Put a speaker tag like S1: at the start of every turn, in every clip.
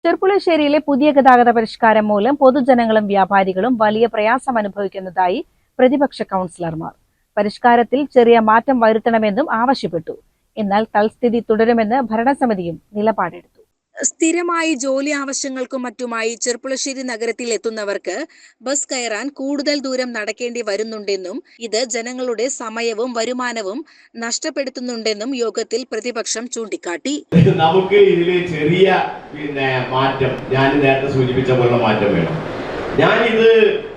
S1: ചെർപ്പുളശ്ശേരിയിലെ പുതിയ ഗതാഗത പരിഷ്കാരം മൂലം പൊതുജനങ്ങളും വ്യാപാരികളും വലിയ പ്രയാസം അനുഭവിക്കുന്നതായി പ്രതിപക്ഷ കൗൺസിലർമാർ. പരിഷ്കാരത്തിൽ ചെറിയ മാറ്റം വരുത്തണമെന്നും ആവശ്യപ്പെട്ടു. എന്നാൽ തൽസ്ഥിതി തുടരുമെന്ന് ഭരണസമിതിയും നിലപാടെടുത്തു.
S2: സ്ഥിരമായി ജോലി ആവശ്യങ്ങൾക്കും മറ്റുമായി ചെർപ്പുളശ്ശേരി നഗരത്തിൽ എത്തുന്നവർക്ക് ബസ് കയറാൻ കൂടുതൽ ദൂരം നടക്കേണ്ടി വരുന്നുണ്ടെന്നും ഇത് ജനങ്ങളുടെ സമയവും വരുമാനവും നഷ്ടപ്പെടുത്തുന്നുണ്ടെന്നും യോഗത്തിൽ പ്രതിപക്ഷം ചൂണ്ടിക്കാട്ടി.
S3: നമുക്ക് ഇതിൽ ചെറിയ മാറ്റം, ഞാൻ നേരത്തെ സൂചിപ്പിച്ച പോലുള്ള മാറ്റം വേണം. ഞാനിത്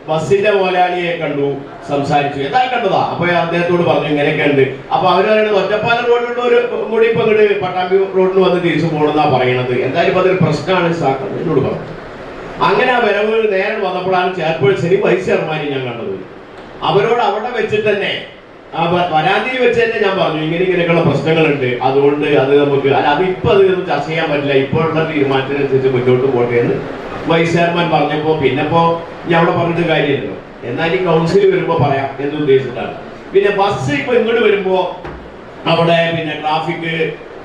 S3: ബസ്സിന്റെ മുതലാളിയെ കണ്ടു, സംസാരിച്ചു, എന്തായാലും കണ്ടതാ. അപ്പൊ അദ്ദേഹത്തോട് പറഞ്ഞു ഇങ്ങനെയൊക്കെ ഉണ്ട്. അപ്പൊ അവര് പറയുന്നത് ഒറ്റപ്പാലം റോഡിലൂടെ കൂടി ഇപ്പൊ ഇങ്ങോട്ട് പട്ടാമ്പി റോഡിൽ വന്ന് തിരിച്ചു പോകണമെന്നാ പറയണത്. എന്തായാലും അതൊരു പ്രശ്നമാണ് എന്നോട് പറഞ്ഞു. അങ്ങനെ ആ വരവ് നേരെ വന്നപ്പോഴാണ് ചെയർപേഴ്സണി വൈസ് ചെയർമാനെ ഞാൻ കണ്ടത്. അവരോട് അവിടെ വെച്ചിട്ട് തന്നെ വരാതിയിൽ വെച്ച് തന്നെ ഞാൻ പറഞ്ഞു ഇങ്ങനെയൊക്കെയുള്ള പ്രശ്നങ്ങളുണ്ട്, അതുകൊണ്ട് അത് നമുക്ക് അതിപ്പോ അതൊന്നും ചർച്ച ചെയ്യാൻ പറ്റില്ല, ഇപ്പോഴുള്ള തീരുമാനത്തിനനുസരിച്ച് മുന്നോട്ട് പോട്ടെ എന്ന് വൈസ് ചെയർമാൻ പറഞ്ഞപ്പോ പിന്നെപ്പോ ഞാൻ അവിടെ പറഞ്ഞിട്ട് കാര്യമില്ലല്ലോ, എന്നാൽ ഈ കൗൺസിൽ വരുമ്പോ പറയാം എന്ന് ഉദ്ദേശിച്ചിട്ടാണ്. പിന്നെ ബസ് ഇപ്പൊ ഇങ്ങോട്ട് വരുമ്പോ അവിടെ ട്രാഫിക്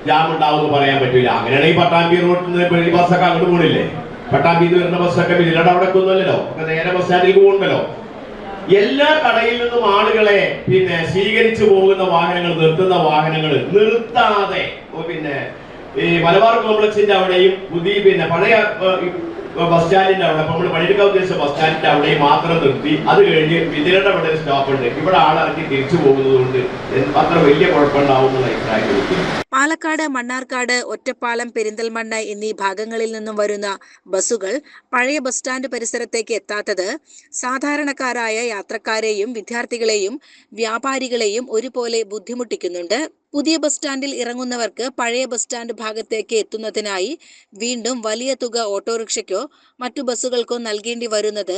S3: ജാം ഉണ്ടാവുമെന്ന് പറയാൻ പറ്റില്ല. അങ്ങനെയാണെങ്കിൽ പട്ടാമ്പി റോഡിൽ നിന്ന് ഈ ബസ്സൊക്കെ അങ്ങോട്ട് പോണില്ലേ, പട്ടാമ്പിന്ന് വരുന്ന ബസ്സൊക്കെ ഇതിലൂടെ അവിടെ ഒന്നുമല്ലോ, ഒക്കെ നേരെ ബസ് സ്റ്റാൻഡിലേക്ക് പോകുന്നുണ്ടല്ലോ. എല്ലാ കടയിൽ നിന്നും ആളുകളെ സ്വീകരിച്ചു പോകുന്ന വാഹനങ്ങൾ, നിർത്തുന്ന വാഹനങ്ങൾ നിർത്താതെ ഈ മലബാർ കോംപ്ലക്സിന്റെ അവിടെയും പുതിയ പഴയ ബസ് സ്റ്റാൻഡിന്റെ അവിടെ നമ്മൾ പണിയെടുക്കാൻ ഉദ്ദേശിച്ച ബസ് സ്റ്റാൻഡിന്റെ അവിടെയും മാത്രം നിർത്തി അത് കഴിഞ്ഞ് ഇതിലൂടെ അവിടെ ഒരു സ്റ്റോപ്പ് ഉണ്ട്, ഇവിടെ ആളിറക്കി തിരിച്ചു പോകുന്നത് കൊണ്ട് അത്ര വലിയ കുഴപ്പമുണ്ടാവുന്ന അഭിപ്രായം.
S2: പാലക്കാട്, മണ്ണാർക്കാട്, ഒറ്റപ്പാലം, പെരിന്തൽമണ്ണ എന്നീ ഭാഗങ്ങളിൽ നിന്നും വരുന്ന ബസ്സുകൾ പഴയ ബസ് സ്റ്റാൻഡ് പരിസരത്തേക്ക് എത്താത്തത് സാധാരണക്കാരായ യാത്രക്കാരെയും വിദ്യാർത്ഥികളെയും വ്യാപാരികളെയും ഒരുപോലെ ബുദ്ധിമുട്ടിക്കുന്നുണ്ട്. പുതിയ ബസ് സ്റ്റാൻഡിൽ ഇറങ്ങുന്നവർക്ക് പഴയ ബസ് സ്റ്റാൻഡ് ഭാഗത്തേക്ക് എത്തുന്നതിനായി വീണ്ടും വലിയ തുക ഓട്ടോറിക്ഷയ്ക്കോ മറ്റു ബസ്സുകൾക്കോ നൽകേണ്ടി വരുന്നത്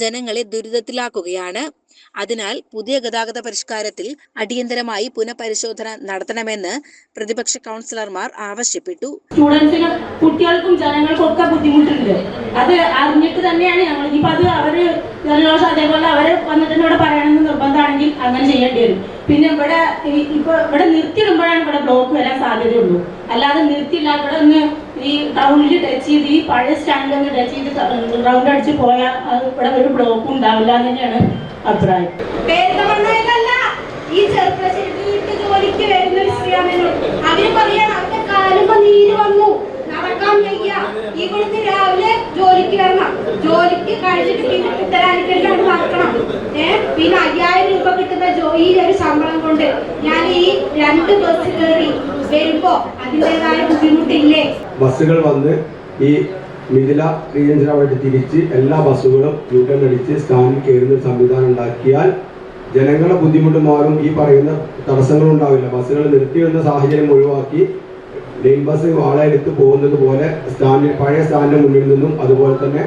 S2: ജനങ്ങളെ ദുരിതത്തിലാക്കുകയാണ്. അതിനാൽ പുതിയ ഗതാഗത പരിഷ്കാരത്തിൽ അടിയന്തരമായി പുനഃപരിശോധന നടത്തണമെന്ന് പ്രതിപക്ഷ കൗൺസിലർമാർ ആവശ്യപ്പെട്ടു.
S4: സ്റ്റുഡൻസിനും കുട്ടികൾക്കും ജനങ്ങൾക്കും ഒക്കെ ബുദ്ധിമുട്ടുണ്ട്. അത് അറിഞ്ഞിട്ട് തന്നെയാണ് ഞങ്ങൾ ഇപ്പൊ അത് അവര് അതേപോലെ അവര് വന്നിട്ട് ഇവിടെ പറയണമെന്ന് നിർബന്ധമാണെങ്കിൽ അങ്ങനെ ചെയ്യേണ്ടി വരും. പിന്നെ ഇവിടെ നിർത്തിയിടുമ്പോഴാണ് ഇവിടെ ബ്ലോക്ക് വരാൻ സാധ്യതയുള്ളൂ. അല്ലാതെ നിർത്തിയില്ല ഇവിടെ ഒന്ന് ഈ ടൗണിൽ ടച്ച് ചെയ്ത് ഈ പഴയ സ്റ്റാൻഡിൽ ഒന്ന് ടച്ച് ചെയ്ത് റൗണ്ട് അടിച്ച് പോയാൽ അത് ഇവിടെ ഒരു ബ്ലോക്കും ഉണ്ടാവില്ല എന്ന് തന്നെയാണ് അഭിപ്രായം.
S5: ഈ ചെറുപ്പശ്ശേരിക്ക് ജോലിക്ക് വരുന്ന ഒരു സ്ത്രീയാണെന്നോ അവര് പറയാണ് അവരുടെ കാലുമ്പോ നീര് വന്നു, നടക്കാൻ വയ്യ, ഇവിടുന്ന് രാവിലെ ജോലിക്ക് വരണം, ജോലിക്ക് കഴിച്ചിട്ട് പിന്നെ കുത്തരാനിക്കലാണ് നടക്കണം. പിന്നെ 5000 രൂപ കിട്ടുന്ന ഈ ഒരു ശമ്പളം കൊണ്ട് ഞാൻ ഈ 2 ബസ് കയറി വരുമ്പോ അതിൻ്റെതായ ബുദ്ധിമുട്ടില്ലേ?
S6: ബസ്സുകൾ വന്ന് ഈ മിഥില റീജൻസിനായിട്ട് തിരിച്ച് എല്ലാ ബസ്സുകളും യൂട്ടേൺ അടിച്ച് സ്റ്റാൻഡിൽ കയറുന്ന സംവിധാനം ഉണ്ടാക്കിയാൽ ജനങ്ങളുടെ ബുദ്ധിമുട്ട് മാറും. ഈ പറയുന്ന തടസ്സങ്ങളും ഉണ്ടാവില്ല. ബസ്സുകൾ നിർത്തി വന്ന സാഹചര്യം ഒഴിവാക്കി ലൈൻ ബസ് ആളെ എടുത്ത് പോകുന്നത് പോലെ പഴയ സ്റ്റാൻഡിന് മുന്നിൽ നിന്നും അതുപോലെ തന്നെ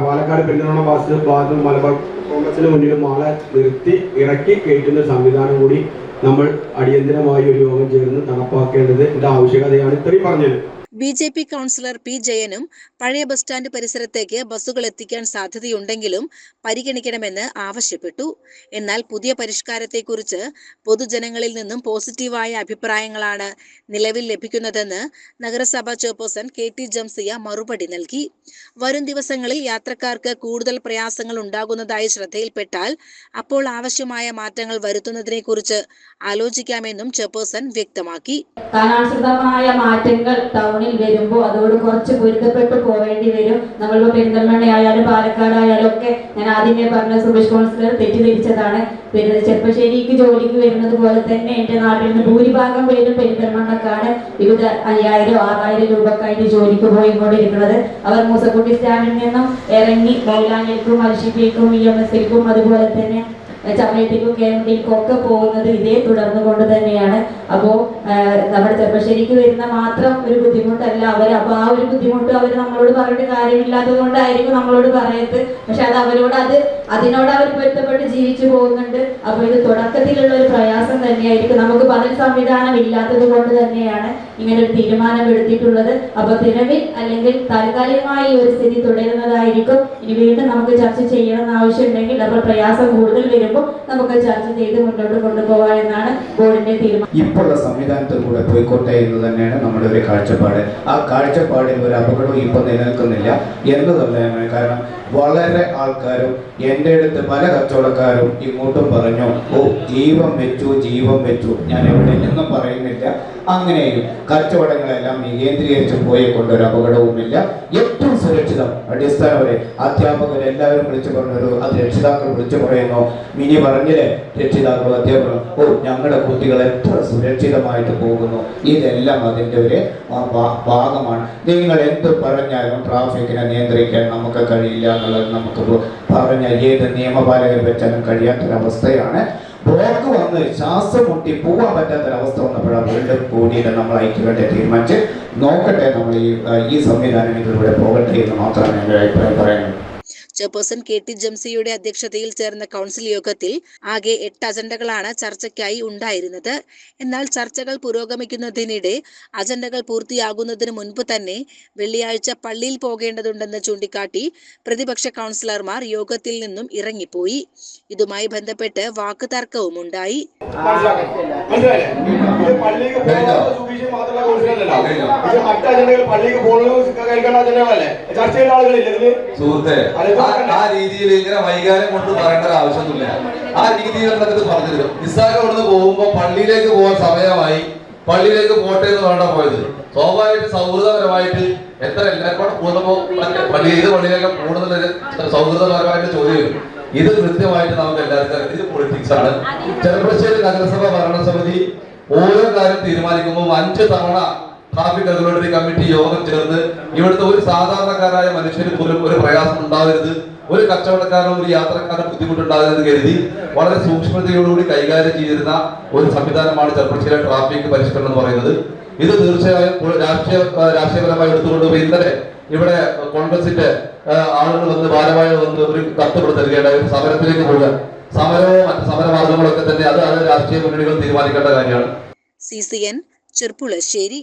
S6: പാലക്കാട് പെരുന്തൽമണ്ണ ബസ് ഭാഗത്തും മലബാർ കോംപ്ലക്സിന് മുന്നിലും ആളെ നിർത്തി ഇറക്കി കയറ്റുന്ന സംവിധാനം കൂടി നമ്മൾ അടിയന്തരമായി ഒരു യോഗം ചേർന്ന് നടപ്പാക്കേണ്ടത് ആവശ്യകതയാണ് ഇത്രയും പറഞ്ഞത്.
S2: BJP councillor P. ജയനും പഴയ ബസ് സ്റ്റാൻഡ് പരിസരത്തേക്ക് ബസ്സുകൾ എത്തിക്കാൻ സാധ്യതയുണ്ടെങ്കിലും പരിഗണിക്കണമെന്ന് ആവശ്യപ്പെട്ടു. എന്നാൽ പുതിയ പരിഷ്കാരത്തെക്കുറിച്ച് പൊതുജനങ്ങളിൽ നിന്നും പോസിറ്റീവായ അഭിപ്രായങ്ങളാണ് നിലവിൽ ലഭിക്കുന്നതെന്ന് നഗരസഭാ ചെയർപേഴ്സൺ KT ജംസിയ മറുപടി നൽകി. വരും ദിവസങ്ങളിൽ യാത്രക്കാർക്ക് കൂടുതൽ പ്രയാസങ്ങൾ ഉണ്ടാകുന്നതായി ശ്രദ്ധയിൽപ്പെട്ടാൽ അപ്പോൾ ആവശ്യമായ മാറ്റങ്ങൾ വരുത്തുന്നതിനെക്കുറിച്ച് ആലോചിക്കാമെന്നും ചെയർപേഴ്സൺ വ്യക്തമാക്കി.
S4: വരുമ്പോൾ അതോട് കുറച്ച് പൊരുത്തപ്പെട്ടു പോവേണ്ടി വരും. നമ്മളിപ്പോ പെരിന്തൽമണ്ണ ആയാലും പാലക്കാടായാലും ഒക്കെ ഞാൻ ആദ്യമേ പറഞ്ഞ സുബേഷ് കൗൺസിലർ തെറ്റിദ്ധരിച്ചതാണ്. ചെർപ്പശ്ശേരിക്ക് ജോലിക്ക് വരുന്നത് പോലെ തന്നെ എന്റെ നാട്ടിൽ നിന്ന് ഭൂരിഭാഗം പേരും പെരിന്തൽമണ്ണക്കാണ് വിവിധ 5000 6000 രൂപക്കായിട്ട് ജോലിക്ക് പോയിക്കൊണ്ടിരിക്കുന്നത്. അവർ മൂസക്കുട്ടി സ്റ്റാൻഡിൽ നിന്നും ഇറങ്ങി മൗലാനയ്ക്കും അൽഷിഫയ്ക്കും EMSക്കും അതുപോലെ തന്നെ ചമയത്തേക്കും കേരളത്തിലേക്കും ഒക്കെ പോകുന്നത് ഇതേ തുടർന്നു കൊണ്ട് തന്നെയാണ്. അപ്പോൾ നമ്മുടെ ചെർപ്പശ്ശേരിക്ക് വരുന്ന മാത്രം ഒരു ബുദ്ധിമുട്ടല്ല അപ്പോൾ ആ ഒരു ബുദ്ധിമുട്ട് അവർ നമ്മളോട് പറഞ്ഞിട്ട് കാര്യമില്ലാത്തത് കൊണ്ടായിരിക്കും നമ്മളോട് പറയത്ത്. പക്ഷെ അത് അവരോട് അതിനോട് അവർ പൊരുത്തപ്പെട്ട് ജീവിച്ചു പോകുന്നുണ്ട്. അപ്പൊ ഇത് തുടക്കത്തിലുള്ള ഒരു പ്രയാസം തന്നെയായിരിക്കും. നമുക്ക് ബദൽ സംവിധാനം ഇല്ലാത്തത് കൊണ്ട് തന്നെയാണ് ഇങ്ങനെ ഒരു തീരുമാനം എടുത്തിട്ടുള്ളത്. അപ്പൊ നിലവിൽ അല്ലെങ്കിൽ താൽക്കാലികമായി ഈ ഒരു സ്ഥിതി തുടരുന്നതായിരിക്കും. ഇനി വീണ്ടും നമുക്ക് ചർച്ച ചെയ്യണമെന്ന് ആവശ്യമുണ്ടെങ്കിൽ അപ്പോൾ പ്രയാസം കൂടുതൽ വരുമ്പോൾ നമുക്ക് ചർച്ച ചെയ്ത് മുന്നോട്ട് കൊണ്ടുപോകാം എന്നാണ് ബോർഡിന്റെ തീരുമാനം.
S7: ഇപ്പോഴുള്ള സംവിധാനത്തിൽ കൂടെ പോയിക്കോട്ടെ എന്ന് തന്നെയാണ് നമ്മുടെ ഒരു കാഴ്ചപ്പാട്. ആ കാഴ്ചപ്പാടിൽ ഒരു അപകടവും ഇപ്പം നിലനിൽക്കുന്നില്ല എന്ന് തന്നെയാണ്. കാരണം വളരെ ആൾക്കാരും എൻ്റെ അടുത്ത് പല കച്ചവടക്കാരും ഇങ്ങോട്ടും പറഞ്ഞു, ഓ ജീവൻ വെച്ചു. ഞാൻ എവിടെ നിന്നും പറയുന്നില്ല. അങ്ങനെയും കച്ചവടങ്ങളെല്ലാം കേന്ദ്രീകരിച്ച് പോയി കൊണ്ടൊരു അപകടവുമില്ല. ഏറ്റവും സുരക്ഷിതം അടിസ്ഥാനപരമായി അധ്യാപകരെല്ലാവരും വിളിച്ചു പറഞ്ഞൊരു അത് രക്ഷിതാക്കൾ വിളിച്ചു പറയുന്നു. മിനി പറഞ്ഞില്ലേ, രക്ഷിതാക്കളും അധ്യാപകരും ഓ ഞങ്ങളുടെ കുട്ടികൾ എത്ര സുരക്ഷിതമായിട്ട് പോകുന്നു. ഇതെല്ലാം അതിൻ്റെ ഒരു ഭാഗമാണ്. നിങ്ങൾ എന്ത് പറഞ്ഞാലും ട്രാഫിക്കിനെ നിയന്ത്രിക്കാൻ നമുക്ക് കഴിയില്ല എന്നുള്ളത് നമുക്ക് പറഞ്ഞാൽ ഏത് നിയമപാലകർ വെച്ചാലും കഴിയാത്തൊരവസ്ഥയാണ്. ബ്ലോക്ക് വന്ന് ശ്വാസം മുട്ടി പോകാൻ പറ്റാത്തൊരവസ്ഥ വന്നപ്പോഴാണ് വീണ്ടും കൂടിയിട്ട് നമ്മൾ ഐക്യകണ്ഠ്യം തീരുമാനിച്ച് നോക്കട്ടെ, നമ്മൾ ഈ സംവിധാനം ഇതിലൂടെ പോകട്ടെ എന്ന് മാത്രമാണ് എൻ്റെ അഭിപ്രായം പറയുന്നത്.
S2: ചെയർപേഴ്സൺ KT ജംസിയുടെ അധ്യക്ഷതയിൽ ചേർന്ന കൗൺസിൽ യോഗത്തിൽ ആകെ 8 അജണ്ടകളാണ് ചർച്ചയ്ക്കായി ഉണ്ടായിരുന്നത്. എന്നാൽ ചർച്ചകൾ പുരോഗമിക്കുന്നതിനിടെ അജണ്ടകൾ പൂർത്തിയാകുന്നതിന് മുൻപ് തന്നെ വെള്ളിയാഴ്ച പള്ളിയിൽ പോകേണ്ടതുണ്ടെന്ന് ചൂണ്ടിക്കാട്ടി പ്രതിപക്ഷ കൗൺസിലർമാർ യോഗത്തിൽ നിന്നും ഇറങ്ങിപ്പോയി. ഇതുമായി ബന്ധപ്പെട്ട് വാക്കുതർക്കവും ഉണ്ടായി.
S8: ആ രീതിയിൽ ഇങ്ങനെ വൈകാരം കൊണ്ട് പറയേണ്ട ഒരു ആവശ്യമൊന്നുമില്ല. ആ രീതിയിൽ നമുക്ക് പറഞ്ഞത് നിസ്സാരം ഇവിടുന്ന് പോകുമ്പോ പള്ളിയിലേക്ക് പോകാൻ സമയമായി, പള്ളിയിലേക്ക് പോട്ടെ എന്ന് വേണ്ട പോയത്. സ്വാഭാവികമായിട്ട് സൗഹൃദപരമായിട്ട് എത്ര എല്ലാവരും കൂടുമ്പോ പള്ളിയിലേക്ക് കൂടുന്നൊരു സൗഹൃദപരമായിട്ട് ചോദ്യം വരും. ഇത് കൃത്യമായിട്ട് നമുക്ക് എല്ലാവർക്കും ഇത് പൊളിറ്റിക്സ് ആണ്. ചെറുപ്പശ്ശേരി നഗരസഭ ഭരണസമിതി ഓരോ കാര്യം തീരുമാനിക്കുമ്പോൾ 5 തവണ ട്രാഫിക് റെഗുലേറ്ററി കമ്മിറ്റി യോഗം ചേർന്ന് ഇവിടുത്തെ ഒരു സാധാരണക്കാരായ മനുഷ്യന് പോലും ഒരു പ്രയാസം ഉണ്ടാവരുത്, ഒരു കച്ചവടക്കാരനോ ഒരു യാത്രക്കാരനോ ബുദ്ധിമുട്ടുണ്ടാകുന്നത് കരുതി വളരെ സൂക്ഷ്മതയോടുകൂടി കൈകാര്യം ചെയ്തിരുന്ന ഒരു സംവിധാനമാണ് ചെറുപ്പശ്ശേരി ട്രാഫിക് പരിഷ്കരണം എന്ന് പറയുന്നത്. ഇത് തീർച്ചയായും രാഷ്ട്രീയപരമായി എടുത്തുകൊണ്ട് ഇന്നലെ ഇവിടെ കോൺഗ്രസിന്റെ ആളുകൾ വന്ന് ഭാരവാഹികൾ വന്ന് ഒരു കത്ത് ഇവിടെ തരികയുണ്ടായി. സമരത്തിലേക്ക് പോവുക, സമരവും മറ്റ് സമരമാർഗങ്ങളൊക്കെ തന്നെ അത് രാഷ്ട്രീയ മുന്നണികൾ തീരുമാനിക്കേണ്ട കാര്യമാണ്.
S2: CCN ചെർപ്പുളശ്ശേരി.